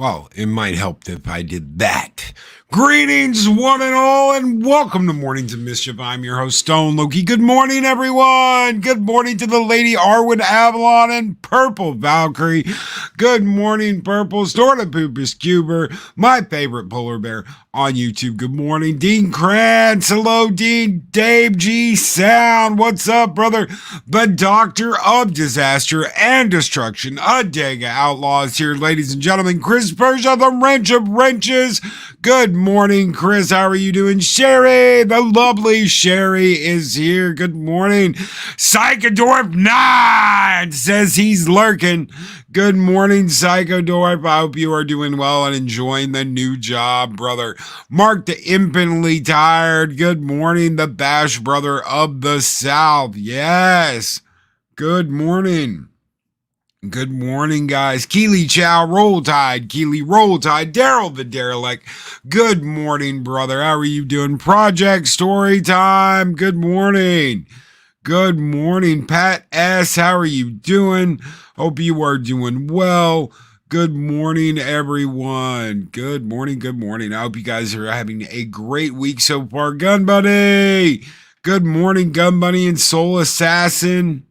Well, it might help if I did that. Greetings, one and all, and welcome to Mornings of Mischief. I'm your host, Stone Loki. Good morning, everyone. Good morning to the Lady Arwen Avalon and Purple Valkyrie. Good morning, Purple Stortopupus Cuber, my favorite polar bear on YouTube. Good morning, Dean Krantz. Hello, Dean. Dave G. Sound. What's up, brother? The Doctor of Disaster and Destruction, Adega Outlaws here, ladies and gentlemen. Chris Persia, the Wrench of Wrenches. Good morning, Chris. How are you doing? Sherry, the lovely Sherry is here. Good morning. Psychodorp 9 says he's lurking. Good morning, Psychodorp. I hope you are doing well and enjoying the new job, brother. Mark the Infinitely Tired. Good morning, the Bash Brother of the South. Yes. Good morning. Good morning, guys. Keely Chow, Roll Tide. Keely, Roll Tide. Daryl the Derelict. Good morning, brother. How are you doing? Project Story Time. Good morning. Good morning, Pat S. How are you doing? Hope you are doing well. Good morning, everyone. Good morning. Good morning. I hope you guys are having a great week so far. Gun Buddy. Good morning, Gun Bunny and Soul Assassin.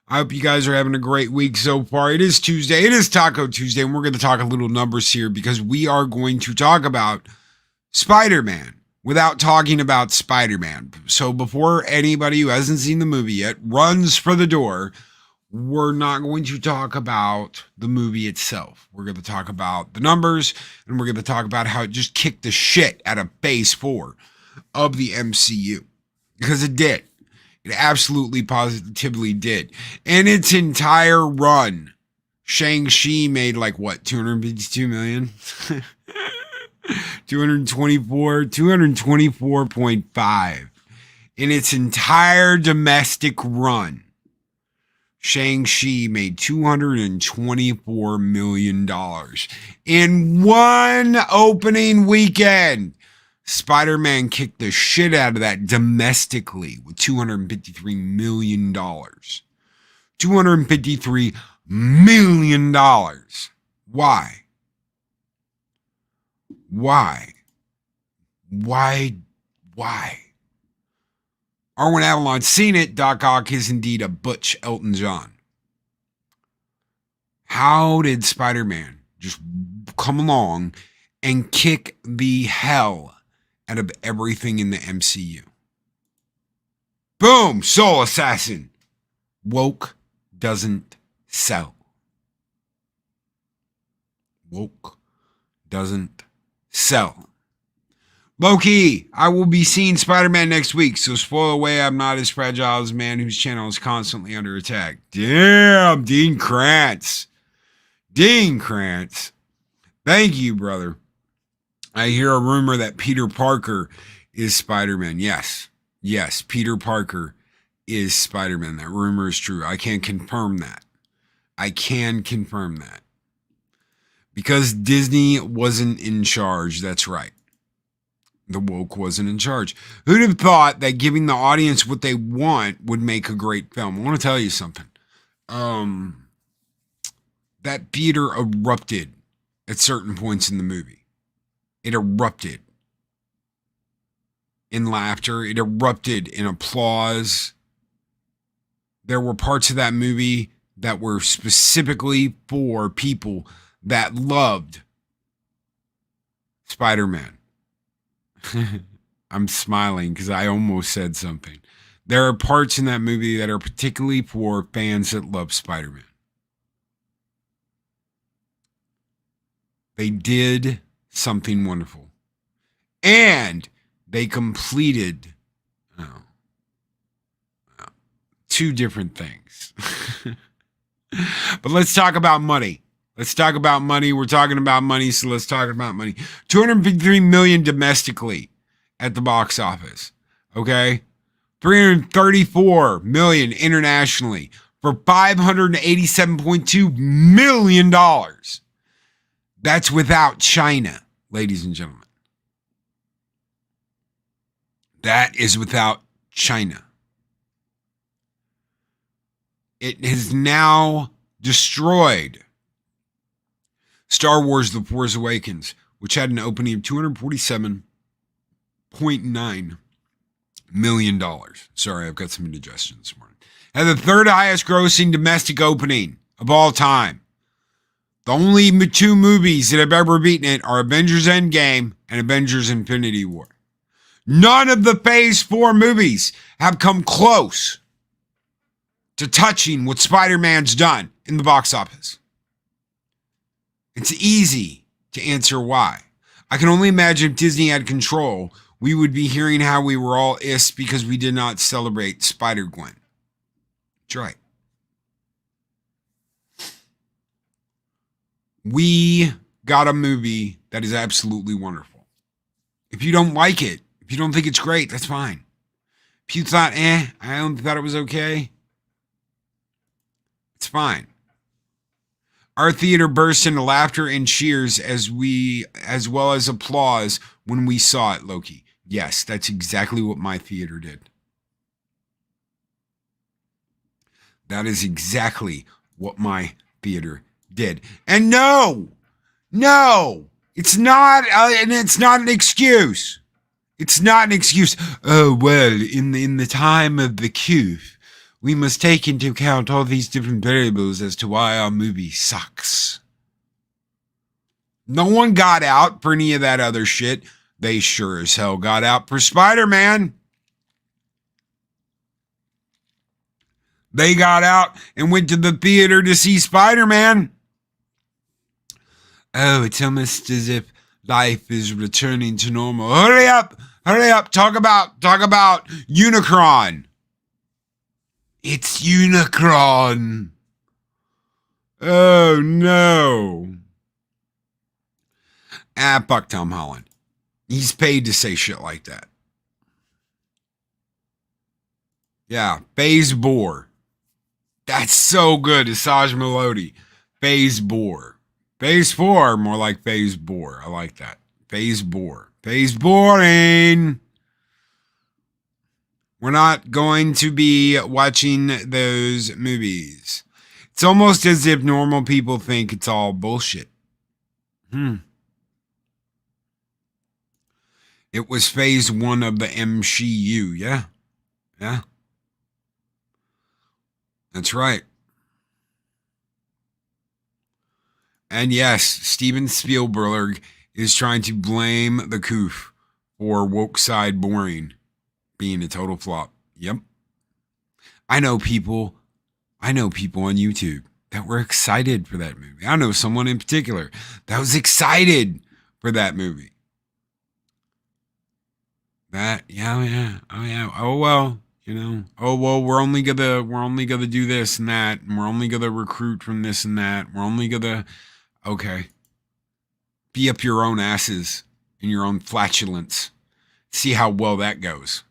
I hope you guys are having a great week so far. It is Tuesday. It is Taco Tuesday, and we're going to talk a little numbers here because we are going to talk about Spider-Man without talking about Spider-Man. So before anybody who hasn't seen the movie yet runs for the door, we're not going to talk about the movie itself. We're going to talk about the numbers, and we're going to talk about how it just kicked the shit out of Phase 4 of the MCU. Because it did. It absolutely positively did. In its entire run, Shang-Chi made like what, 252 million? 224.5. In its entire domestic run, Shang-Chi made $224 million. In one opening weekend, Spider-Man kicked the shit out of that domestically with $253 million. $253 million. Why? Why? Arwen Avalon, seen it. Doc Ock is indeed a butch Elton John. How did Spider-Man just come along and kick the hell out of everything in the MCU? Boom! Soul Assassin. Woke doesn't sell. Woke doesn't sell. Loki, I will be seeing Spider-Man next week, so spoil away, I'm not as fragile as a man whose channel is constantly under attack. Damn, Dean Krantz. Dean Krantz. Thank you, brother. I hear a rumor that Peter Parker is Spider-Man. Yes, Peter Parker is Spider-Man. That rumor is true. I can confirm that. Because Disney wasn't in charge. That's right. The woke wasn't in charge. Who'd have thought that giving the audience what they want would make a great film? I want to tell you something. That theater erupted at certain points in the movie. It erupted in laughter. It erupted in applause. There were parts of that movie that were specifically for people that loved Spider-Man. I'm smiling because I almost said something. There are parts in that movie that are particularly for fans that love Spider-Man. They did something wonderful. And they completed two different things. But let's talk about money. We're talking about money, so let's talk about money. $253 million domestically at the box office. Okay? $334 million internationally for $587.2 million. That's without China, ladies and gentlemen. That is without China. It has now destroyed Star Wars The Force Awakens, which had an opening of $247.9 million. Sorry, I've got some indigestion this morning. Had the third highest grossing domestic opening of all time. The only two movies that have ever beaten it are Avengers Endgame and Avengers Infinity War. None of the Phase 4 movies have come close to touching what Spider-Man's done in the box office. It's easy to answer why. I can only imagine if Disney had control, we would be hearing how we were all because we did not celebrate Spider-Gwen. That's right. We got a movie that is absolutely wonderful. If you don't like it, if you don't think it's great, that's fine. If you thought, I thought it was okay, it's fine. Our theater burst into laughter and cheers as well as applause when we saw it, Loki. Yes, that's exactly what my theater did. That is exactly what my theater did. And no, it's not, and it's not an excuse. It's not an excuse. Oh, well, in the time of the cube, we must take into account all these different variables as to why our movie sucks. No one got out for any of that other shit. They sure as hell got out for Spider-Man. They got out and went to the theater to see Spider-Man. Oh, it's almost as if life is returning to normal. Hurry up. Talk about Unicron. It's Unicron. Oh, no. Fuck Tom Holland. He's paid to say shit like that. Yeah, Phase Boar. That's so good. Asajj Melody. Phase Boar. Phase 4, more like Phase Boar. I like that. Phase Boar. Phase boring. We're not going to be watching those movies. It's almost as if normal people think it's all bullshit. It was phase 1 of the MCU. Yeah. That's right. And yes, Steven Spielberg is trying to blame the coof for Woke Side Boring being a total flop. Yep. I know people on YouTube that were excited for that movie. I know someone in particular that was excited for that movie. Oh well, we're only gonna do this and that, and we're only gonna recruit from this and that. We're only gonna be up your own asses in your own flatulence. See how well that goes.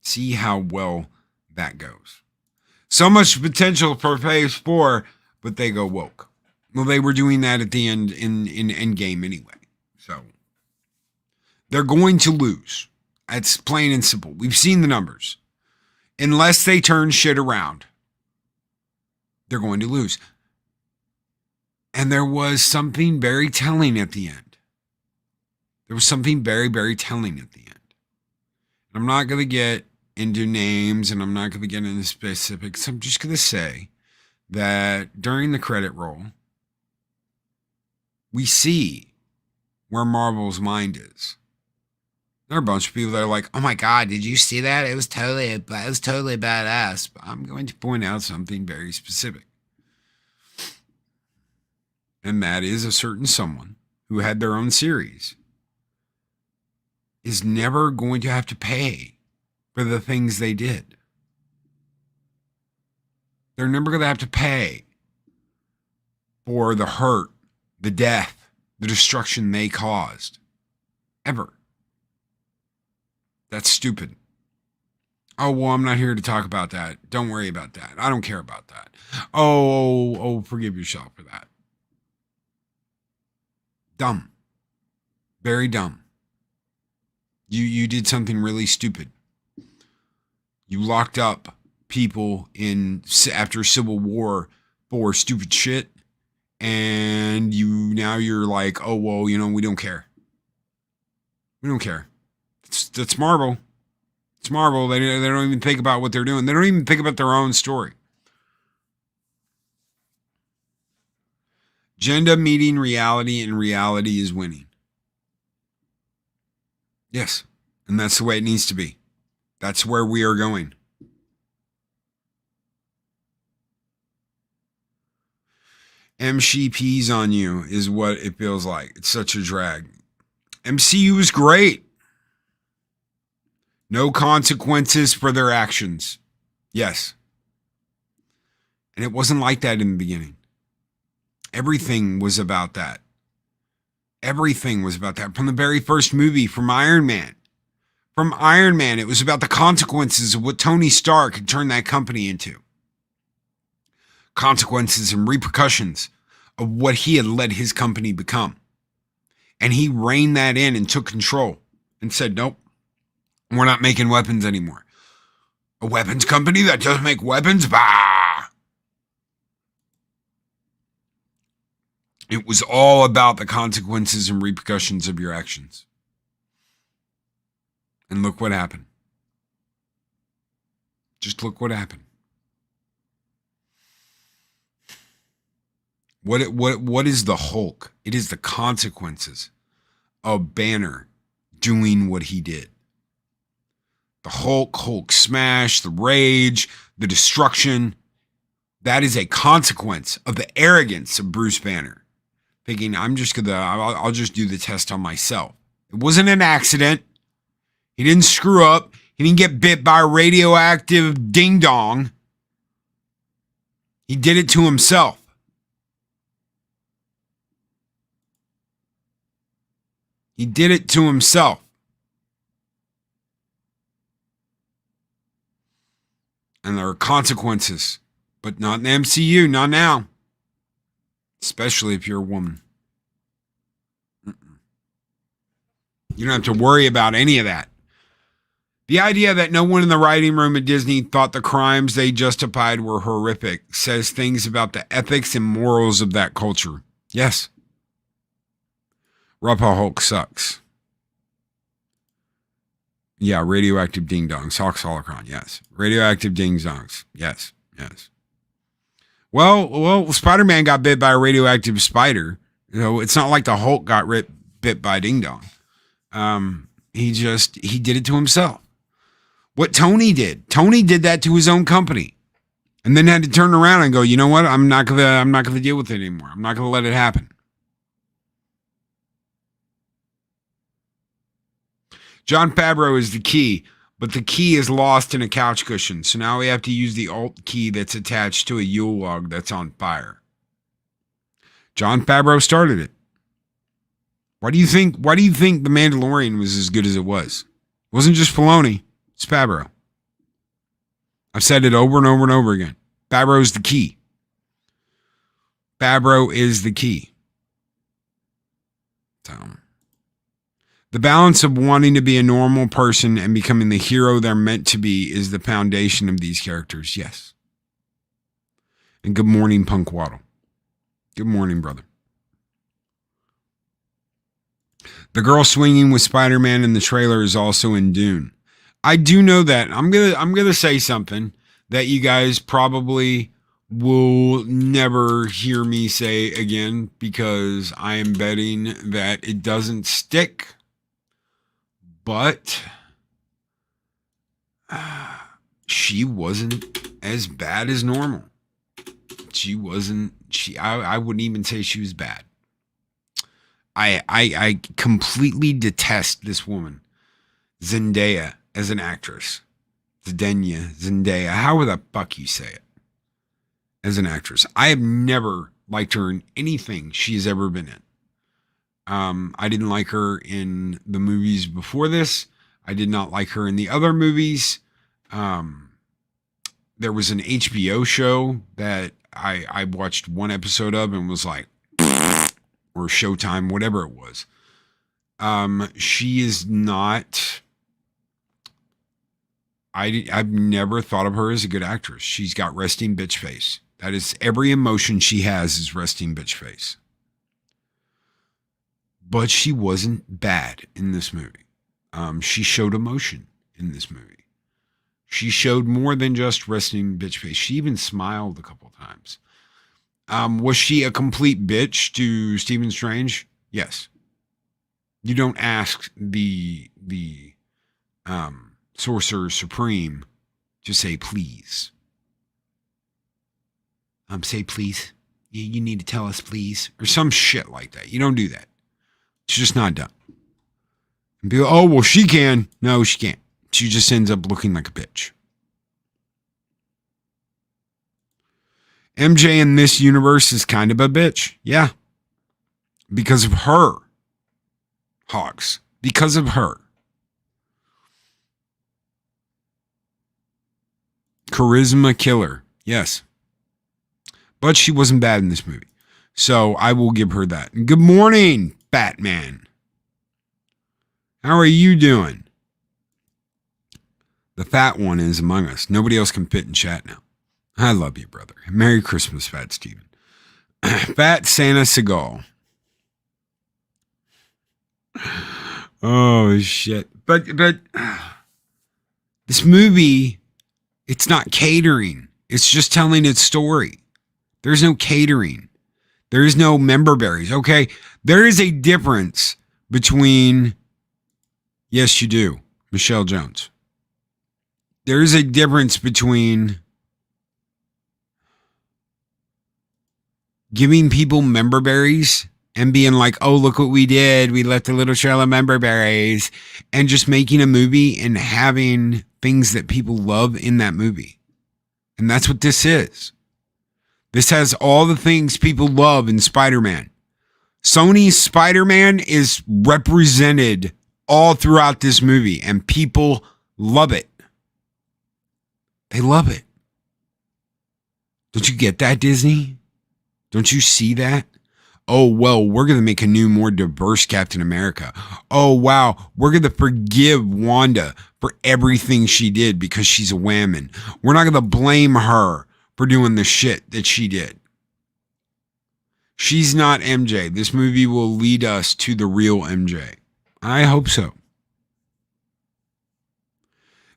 See how well that goes. So much potential for phase 4, but they go woke. Well, they were doing that at the end in Endgame anyway. So they're going to lose. That's plain and simple. We've seen the numbers. Unless they turn shit around, they're going to lose. And there was something very telling at the end. There was something very, very telling at the end. And I'm not going to get into names and I'm not going to get into specifics. I'm just going to say that during the credit roll, we see where Marvel's mind is. There are a bunch of people that are like, oh my God, did you see that? It was totally badass. But I'm going to point out something very specific. And that is a certain someone who had their own series is never going to have to pay for the things they did. They're never going to have to pay for the hurt, the death, the destruction they caused. Ever. That's stupid. Oh, well, I'm not here to talk about that. Don't worry about that. I don't care about that. Oh, forgive yourself for that. Dumb. Very dumb. You did something really stupid. You locked up people after Civil War for stupid shit, and you're like, oh well, we don't care. We don't care. That's Marvel. It's Marvel. They don't even think about what they're doing. They don't even think about their own story. Agenda meeting reality, and reality is winning. Yes, and that's the way it needs to be. That's where we are going. MCP's on you is what it feels like. It's such a drag. MCU is great. No consequences for their actions. Yes. And it wasn't like that in the beginning. Everything was about that. Everything was about that. From the very first movie, from Iron Man. From Iron Man, it was about the consequences of what Tony Stark had turned that company into. Consequences and repercussions of what he had let his company become. And he reined that in and took control and said, nope, we're not making weapons anymore. A weapons company that doesn't make weapons? Bah! It was all about the consequences and repercussions of your actions. And look what happened. Just look what happened. What is the Hulk? It is the consequences of Banner doing what he did. The Hulk smash, the rage, the destruction. That is a consequence of the arrogance of Bruce Banner. Thinking, I'll just do the test on myself. It wasn't an accident. He didn't screw up. He didn't get bit by a radioactive ding dong. He did it to himself. He did it to himself. And there are consequences, but not in the MCU, not now. Especially if you're a woman. You don't have to worry about any of that. The idea that no one in the writing room at Disney thought the crimes they justified were horrific says things about the ethics and morals of that culture. Yes. Rappa Hulk sucks. Yeah, radioactive ding dongs. Hulk Holocron, yes. Radioactive ding dongs. Yes. Well, Spider-Man got bit by a radioactive spider. It's not like the Hulk got bit by ding dong. He did it to himself. What Tony did that to his own company, and then had to turn around and go, you know what? I'm not gonna deal with it anymore. I'm not gonna let it happen. Jon Favreau is the key, but the key is lost in a couch cushion. So now we have to use the alt key that's attached to a Yule log that's on fire. Jon Favreau started it. Why do you think The Mandalorian was as good as it was? It wasn't just Filoni. It's Favreau. I've said it over and over and over again. Favreau's the key. Favreau is the key. The balance of wanting to be a normal person and becoming the hero they're meant to be is the foundation of these characters. Yes. And good morning, Punk Waddle. Good morning, brother. The girl swinging with Spider-Man in the trailer is also in Dune. I do know that. I'm gonna say something that you guys probably will never hear me say again because I am betting that it doesn't stick. But she wasn't as bad as normal. I wouldn't even say she was bad. I completely detest this woman, Zendaya, as an actress. Zendaya, however the fuck you say it, as an actress. I have never liked her in anything she's ever been in. I didn't like her in the movies before this. I did not like her in the other movies. There was an HBO show that I watched one episode of and was like, or Showtime, whatever it was. She is not, I've never thought of her as a good actress. She's got resting bitch face. That is, every emotion she has is resting bitch face. But she wasn't bad in this movie. She showed emotion in this movie. She showed more than just resting bitch face. She even smiled a couple times. Was she a complete bitch to Stephen Strange? Yes. You don't ask the Sorcerer Supreme to say please. Say please. You need to tell us please, or some shit like that. You don't do that. It's just not done. And be like, oh well, she can. No, she can't. She just ends up looking like a bitch. MJ in this universe is kind of a bitch. Yeah. Because of her. Hogs. Because of her. Charisma killer. Yes. But she wasn't bad in this movie. So I will give her that. Good morning, Batman. How are you doing? The fat one is among us. Nobody else can fit in chat now. I love you, brother. Merry Christmas, Fat Steven. Fat Santa Seagal. Oh, shit. But this movie, it's not catering. It's just telling its story. There's no catering. There is no member berries. Okay, there is a difference between, yes, you do, Michelle Jones. There is a difference between giving people member berries and being like, oh, look what we did. We left a little trail of member berries, and just making a movie and having things that people love in that movie. And that's what this is. This has all the things people love in Spider-Man. Sony's Spider-Man is represented all throughout this movie, and people love it. They love it. Don't you get that, Disney? Don't you see that? Oh, well, we're going to make a new, more diverse Captain America. Oh, wow, we're going to forgive Wanda for everything she did because she's a woman. We're not going to blame her for doing the shit that she did. She's not MJ. This movie will lead us to the real MJ. I hope so.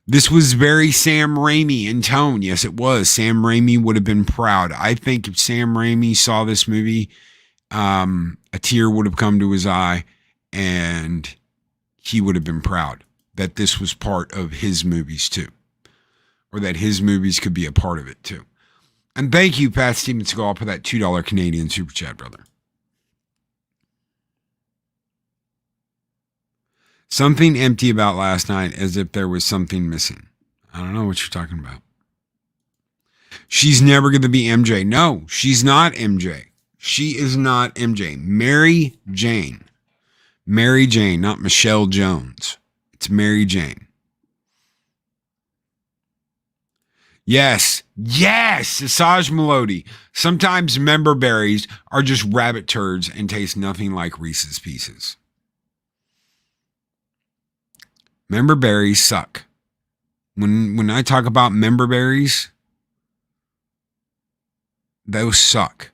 This was very Sam Raimi in tone. Yes, it was. Sam Raimi would have been proud. I think if Sam Raimi saw this movie, a tear would have come to his eye, and he would have been proud that this was part of his movies too, or that his movies could be a part of it too. And thank you, Pat Steven Seagal, for that $2 Canadian super chat, brother. Something empty about last night, as if there was something missing. I don't know what you're talking about. She's never going to be MJ. No, she's not MJ. She is not MJ. Mary Jane. Mary Jane, not Michelle Jones. It's Mary Jane. Yes, Asajj Melody. Sometimes member berries are just rabbit turds and taste nothing like Reese's Pieces. Member berries suck. When I talk about member berries, those suck.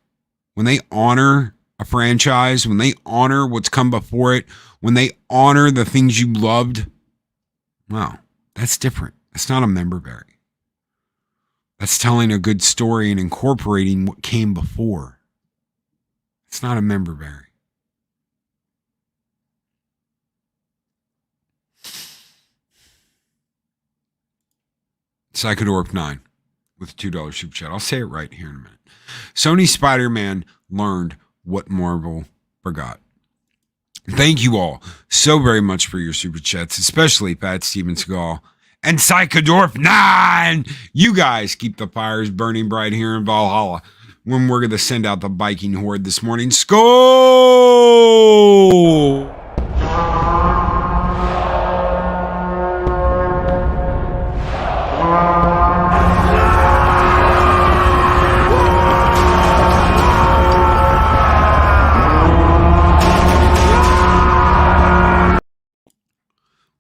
When they honor a franchise, when they honor what's come before it, when they honor the things you loved, wow, that's different. That's not a member berry. That's telling a good story and incorporating what came before. It's not a member berry. Psychodorp 9 with a $2 super chat. I'll say it right here in a minute. Sony Spider-Man learned what Marvel forgot. Thank you all so very much for your super chats, especially Pat Steven Seagal and Psychodorp 9. You guys keep the fires burning bright here in Valhalla when we're going to send out the Viking horde this morning. Skål!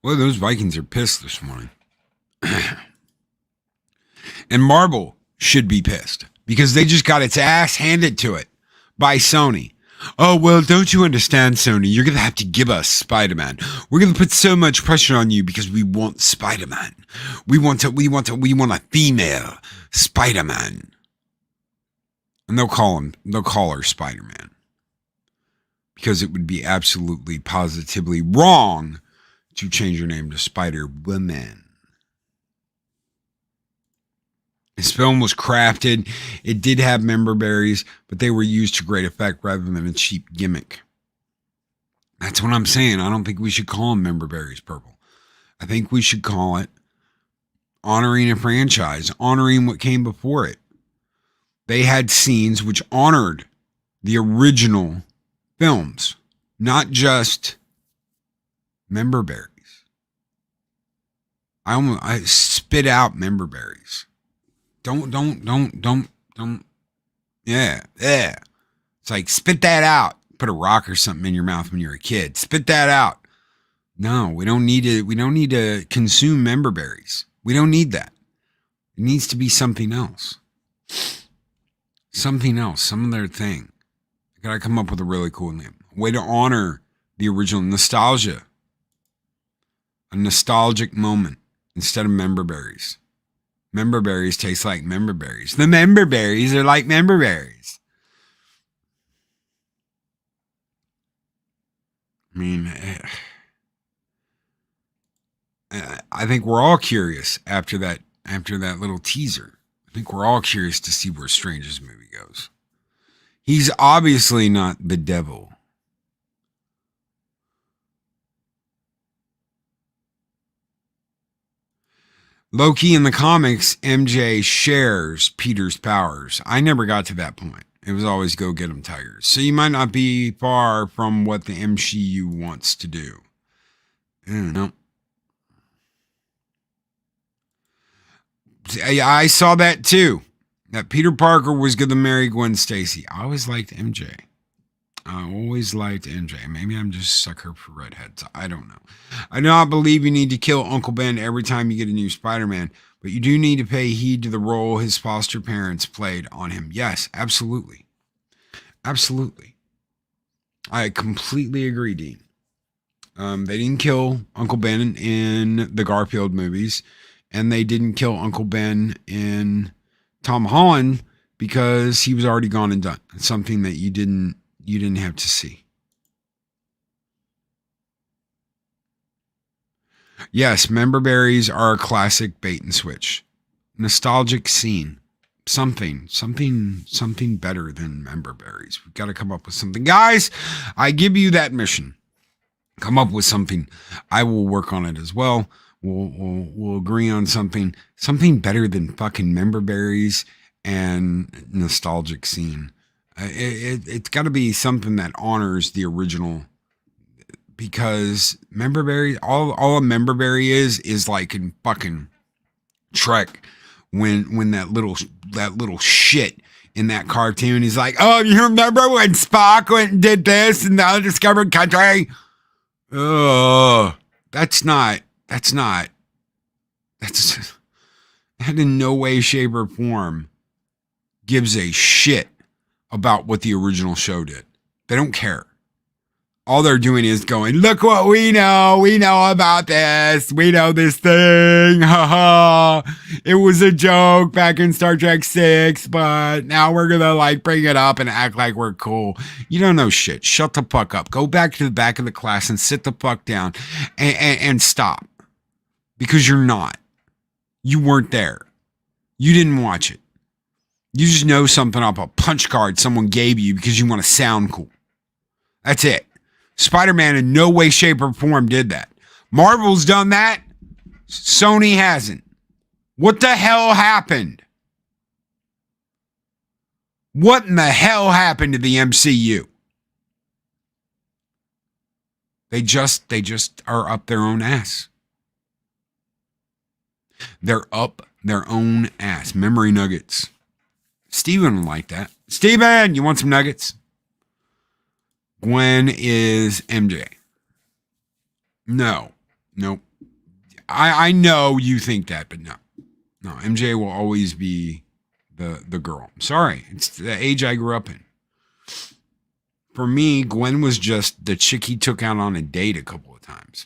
Well, those Vikings are pissed this morning. And Marvel should be pissed because they just got its ass handed to it by Sony. Oh, well, don't you understand, Sony? You're going to have to give us Spider-Man. We're going to put so much pressure on you because we want Spider-Man. We want a female Spider-Man. And they'll call her Spider-Man. Because it would be absolutely, positively wrong to change her name to Spider-Woman. This film was crafted. It did have member berries, but they were used to great effect rather than a cheap gimmick. That's what I'm saying. I don't think we should call them member berries purple. I think we should call it honoring a franchise, honoring what came before it. They had scenes which honored the original films, not just member berries. I spit out member berries. Don't. Yeah. It's like, spit that out. Put a rock or something in your mouth when you're a kid. Spit that out. No, we don't need to consume member berries. We don't need that. It needs to be something else. Something else, some other thing. I gotta come up with a really cool name. Way to honor the original nostalgia. A nostalgic moment instead of member berries. Member berries taste like member berries. The member berries are like member berries. I mean, I think we're all curious after that little teaser. I think we're all curious to see where Strange's movie goes. He's obviously not the devil. Loki in the comics, MJ shares Peter's powers. I never got to that point. It was always go get 'em tigers. So you might not be far from what the MCU wants to do. No. I saw that too. That Peter Parker was going to marry Gwen Stacy. I always liked MJ. Maybe I'm just a sucker for redheads. I don't know. I do not believe you need to kill Uncle Ben every time you get a new Spider-Man, but you do need to pay heed to the role his foster parents played on him. Yes, absolutely. Absolutely. I completely agree, Dean. They didn't kill Uncle Ben in the Garfield movies, and they didn't kill Uncle Ben in Tom Holland because he was already gone and done. It's something that you didn't have to see. Yes, member berries are a classic bait and switch. Nostalgic scene. Something better than member berries. We've got to come up with something. Guys, I give you that mission. Come up with something. I will work on it as well. We'll agree on something better than fucking member berries and nostalgic scene. It's got to be something that honors the original, because member berry, all a member berry is like in fucking Trek when that little shit in that cartoon, he's like, oh, you remember when Spock went and did this in the undiscovered country? Oh, that in no way, shape, or form gives a shit about what the original show did. They don't care. All they're doing is going, look what we know. We know about this. We know this thing. Ha ha. It was a joke back in Star Trek 6, but now we're going to bring it up and act like we're cool. You don't know shit. Shut the fuck up. Go back to the back of the class and sit the fuck down and stop. Because you're not. You weren't there. You didn't watch it. You just know something off a punch card someone gave you because you want to sound cool. That's it. Spider-Man in no way, shape, or form did that. Marvel's done that. Sony hasn't. What the hell happened? What in the hell happened to the MCU? They just are up their own ass. They're up their own ass. Memory nuggets. Steven would like that. Steven, you want some nuggets? Gwen is MJ. No. Nope. I know you think that, but no. No, MJ will always be the girl. I'm sorry. It's the age I grew up in. For me, Gwen was just the chick he took out on a date a couple of times.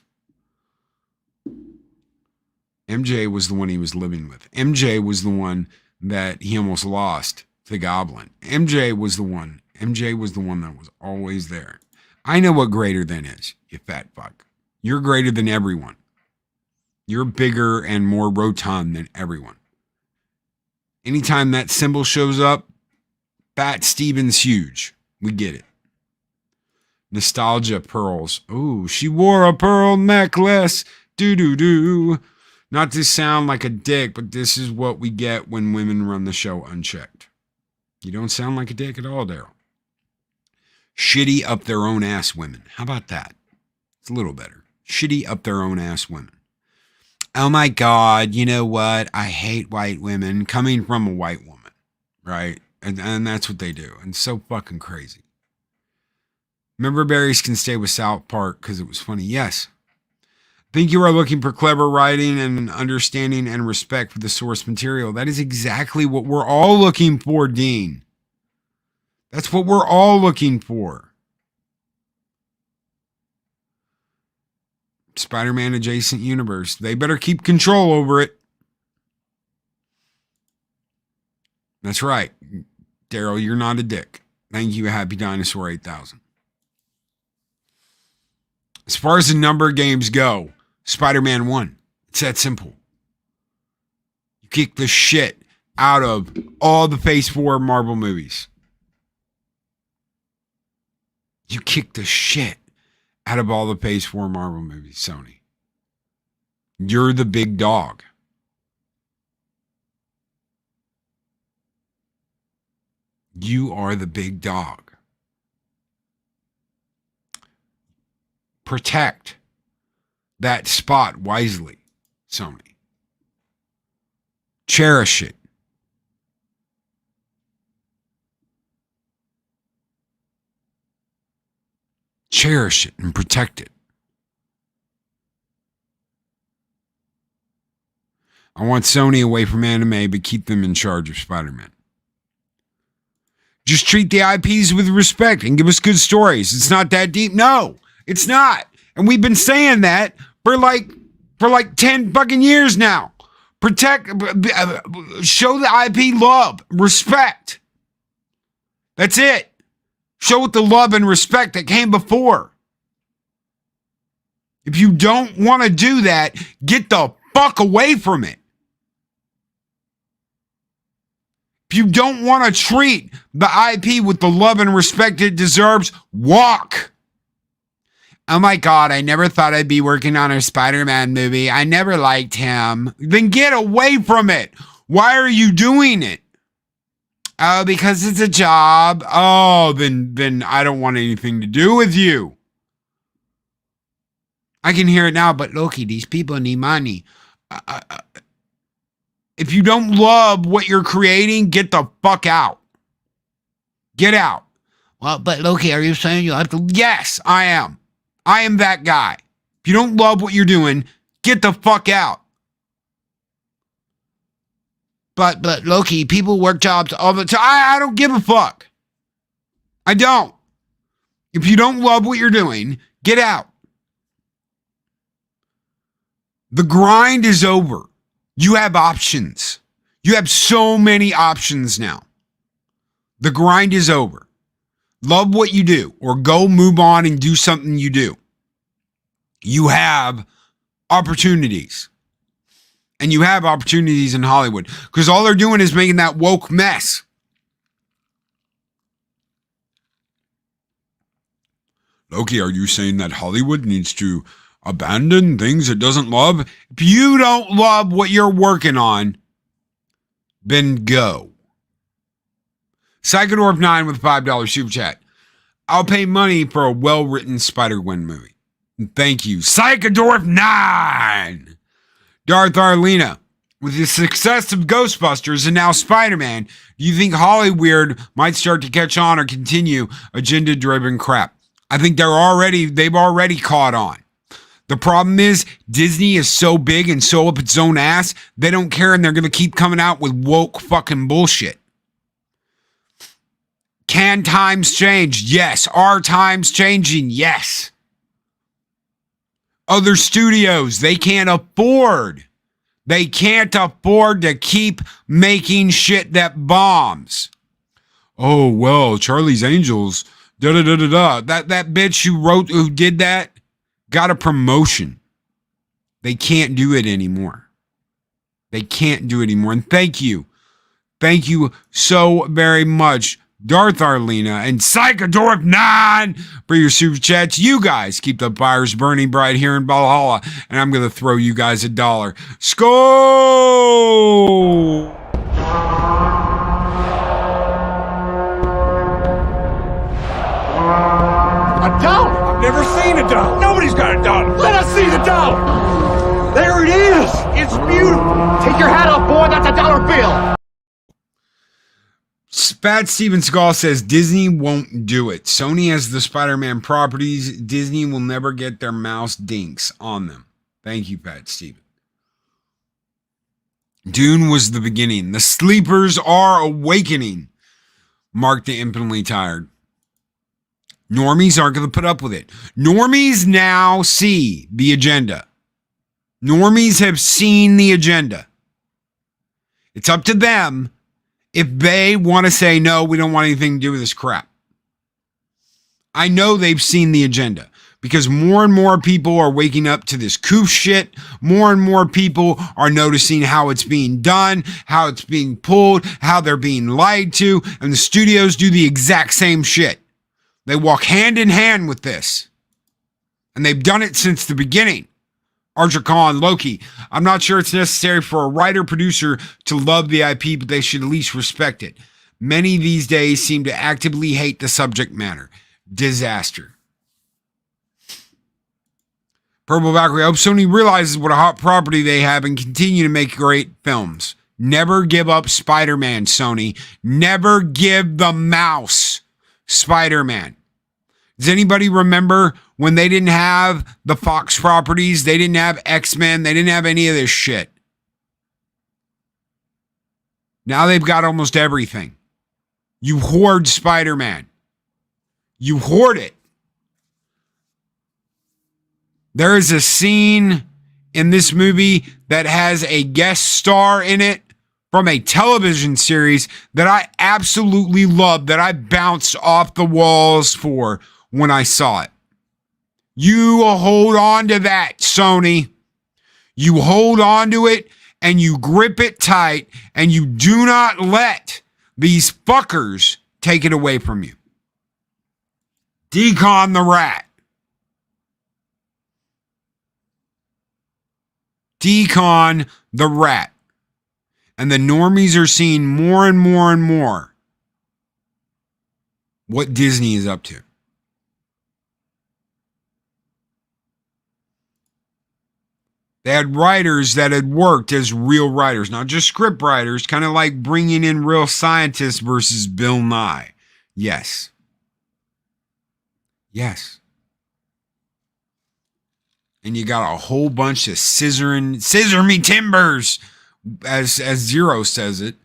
MJ was the one he was living with. MJ was the one that he almost lost to Goblin. MJ was the one that was always there. I know what greater than is, you fat fuck. You're greater than everyone. You're bigger and more rotund than everyone. Anytime that symbol shows up, Fat Steven's huge. We get it. Nostalgia pearls. Ooh, she wore a pearl necklace. Do. Not to sound like a dick, but this is what we get when women run the show unchecked. You don't sound like a dick at all, Daryl. Shitty up their own ass women. How about that? It's a little better. Shitty up their own ass women. Oh my God, you know what? I hate white women coming from a white woman, right? And that's what they do. And so fucking crazy. Remember Berries Can Stay with South Park because it was funny? Yes. Think you are looking for clever writing and an understanding and respect for the source material. That is exactly what we're all looking for, Dean. That's what we're all looking for. Spider-Man adjacent universe. They better keep control over it. That's right. Daryl, you're not a dick. Thank you, Happy Dinosaur 8000. As far as the number of games go, Spider-Man 1. It's that simple. You kick the shit out of all the Phase 4 Marvel movies. You kick the shit out of all the Phase 4 Marvel movies, Sony. You're the big dog. You are the big dog. Protect that spot wisely, Sony. Cherish it. Cherish it and protect it. I want Sony away from anime, but keep them in charge of Spider-Man. Just treat the IPs with respect and give us good stories. It's not that deep. No, it's not. And we've been saying that for like 10 fucking years now. Protect, show the IP love, respect. That's it. Show it the love and respect that came before. If you don't want to do that, get the fuck away from it. If you don't want to treat the IP with the love and respect it deserves, walk. Oh my God, I never thought I'd be working on a Spider-Man movie. I never liked him. Then get away from it. Why are you doing it? Oh, because it's a job. Oh, then I don't want anything to do with you. I can hear it now, but Loki, these people need money. If you don't love what you're creating, get the fuck out. Get out. Well, but Loki, are you saying you have to? Yes, I am. I am that guy. If you don't love what you're doing, get the fuck out. But Loki, people work jobs all the time. I don't give a fuck. I don't. If you don't love what you're doing, get out. The grind is over. You have options. You have so many options now. The grind is over. Love what you do or go move on and do something you do. You have opportunities. And you have opportunities in Hollywood because all they're doing is making that woke mess. Loki, are you saying that Hollywood needs to abandon things it doesn't love? If you don't love what you're working on, then go. Psychodorf 9 with $5 super chat. I'll pay money for a well-written Spider-Gwen movie. Thank you. Psychodorf 9. Darth Arlena, with the success of Ghostbusters and now Spider-Man, do you think Hollywood might start to catch on or continue agenda-driven crap? I think they've already caught on. The problem is Disney is so big and so up its own ass, they don't care and they're going to keep coming out with woke fucking bullshit. Can times change? Yes. Are times changing? Yes. Other studios, they can't afford to keep making shit that bombs. Oh, well, Charlie's Angels, da-da-da-da-da. That bitch who did that got a promotion. They can't do it anymore. They can't do it anymore. And thank you. Thank you so very much, Darth Arlena and Psychodorf 9 for your super chats. You guys keep the fires burning bright here in Valhalla, and I'm going to throw you guys $1. Skol! $1? I've never seen $1. Nobody's got $1. Let us see the dollar. There it is. It's beautiful. Take your hat off, boy. That's $1 bill. Fat Steven Seagal says Disney won't do it. Sony has the Spider-Man properties. Disney will never get their mouse dinks on them. Thank you, Fat Steven. Dune was the beginning. The sleepers are awakening. Mark the infinitely tired. Normies aren't going to put up with it. Normies now see the agenda. Normies have seen the agenda. It's up to them if they want to say, no, we don't want anything to do with this crap. I know they've seen the agenda because more and more people are waking up to this coup shit. More and more people are noticing how it's being done, how it's being pulled, how they're being lied to, and the studios do the exact same shit. They walk hand in hand with this, and they've done it since the beginning. Archer Khan, Loki. I'm not sure it's necessary for a writer-producer to love the IP, but they should at least respect it. Many these days seem to actively hate the subject matter. Disaster. Purple Valkyrie. I hope Sony realizes what a hot property they have and continue to make great films. Never give up Spider-Man, Sony. Never give the mouse Spider-Man. Does anybody remember when they didn't have the Fox properties? They didn't have X-Men. They didn't have any of this shit. Now they've got almost everything. You hoard Spider-Man. You hoard it. There is a scene in this movie that has a guest star in it from a television series that I absolutely loved, that I bounced off the walls for when I saw it. You hold on to that, Sony. You hold on to it and you grip it tight and you do not let these fuckers take it away from you. Decon the rat. Decon the rat. And the normies are seeing more and more and more what Disney is up to. They had writers that had worked as real writers, not just script writers, kind of like bringing in real scientists versus Bill Nye. Yes. Yes. And you got a whole bunch of scissor me timbers, as Zero says it,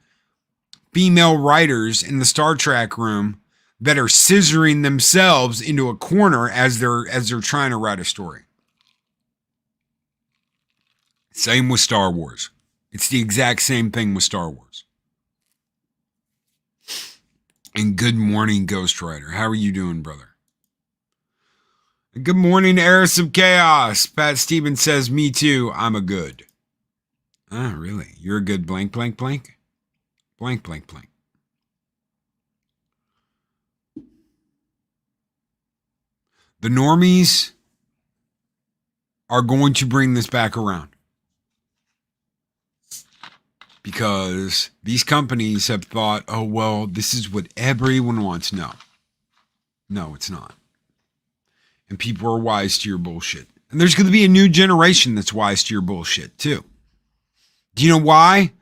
female writers in the Star Trek room that are scissoring themselves into a corner as they're trying to write a story. Same with Star Wars. It's the exact same thing with Star Wars. And good morning, Ghost Rider. How are you doing, brother? Good morning, Heiress of Chaos. Pat Stevens says, me too. I'm a good. Ah, really? You're a good blank, blank, blank? Blank, blank, blank. The normies are going to bring this back around. Because these companies have thought, oh, well, this is what everyone wants. No. No, it's not. And people are wise to your bullshit. And there's going to be a new generation that's wise to your bullshit, too. Do you know why?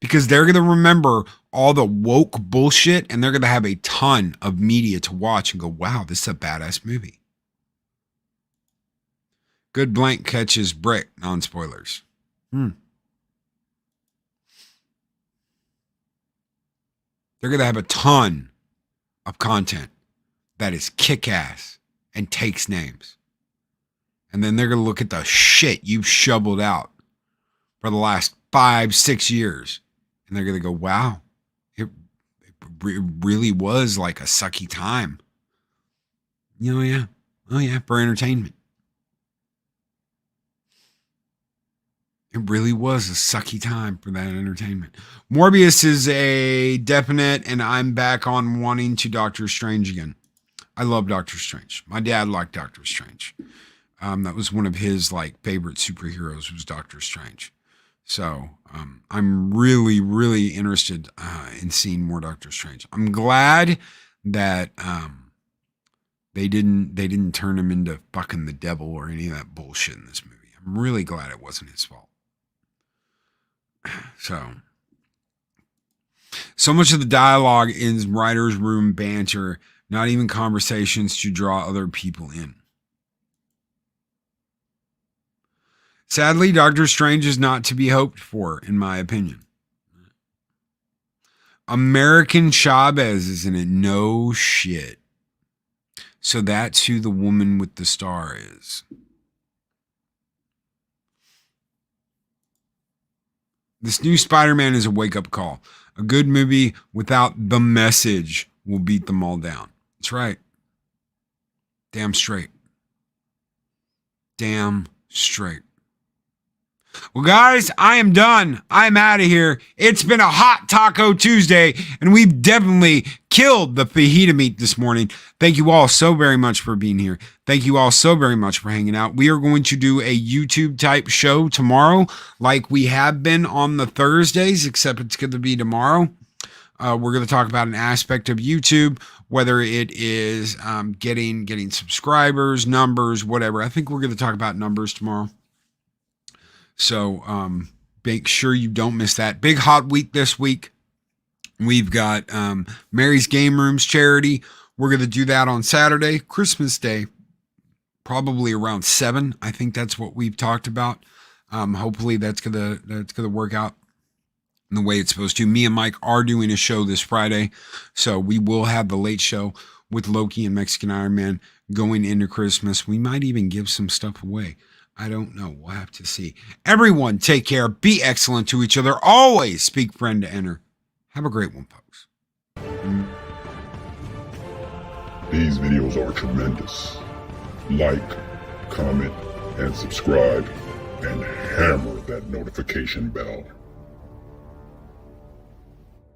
Because they're going to remember all the woke bullshit, and they're going to have a ton of media to watch and go, wow, this is a badass movie. Good blank catches brick. Non-spoilers. They're going to have a ton of content that is kick-ass and takes names. And then they're going to look at the shit you've shoveled out for the last 5-6 years. And they're going to go, wow, it really was like a sucky time. Oh, yeah, for entertainment. It really was a sucky time for that entertainment. Morbius is a definite, and I'm back on wanting to Doctor Strange again. I love Doctor Strange. My dad liked Doctor Strange. That was one of his favorite superheroes was Doctor Strange. So I'm really, really interested in seeing more Doctor Strange. I'm glad that they didn't turn him into fucking the devil or any of that bullshit in this movie. I'm really glad it wasn't his fault. So much of the dialogue is writer's room banter, not even conversations to draw other people in. Sadly, Doctor Strange is not to be hoped for, in my opinion. American Chavez is in it. No shit. So that's who the woman with the star is. This new Spider-Man is a wake-up call. A good movie without the message will beat them all down. That's right. Damn straight. Damn straight. Well, guys, I am done. I'm out of here. It's been a hot Taco Tuesday, and we've definitely killed the fajita meat this morning. Thank you all so very much for being here. Thank you all so very much for hanging out. We are going to do a YouTube type show tomorrow, like we have been on the Thursdays, except it's going to be tomorrow. We're going to talk about an aspect of YouTube, whether it is getting subscribers, numbers, whatever. I think we're going to talk about numbers tomorrow. So make sure you don't miss that. Big hot week this week. We've got Mary's Game Rooms charity. We're going to do that on Saturday, Christmas Day, probably around 7. I think that's what we've talked about. Hopefully that's gonna work out in the way it's supposed to. Me and Mike are doing a show this Friday, so we will have the late show with Loki and Mexican Iron Man going into Christmas. We might even give some stuff away. I don't know. We'll have to see. Everyone, take care. Be excellent to each other. Always speak friend to enter. Have a great one, folks. These videos are tremendous. Like, comment, and subscribe, and hammer that notification bell.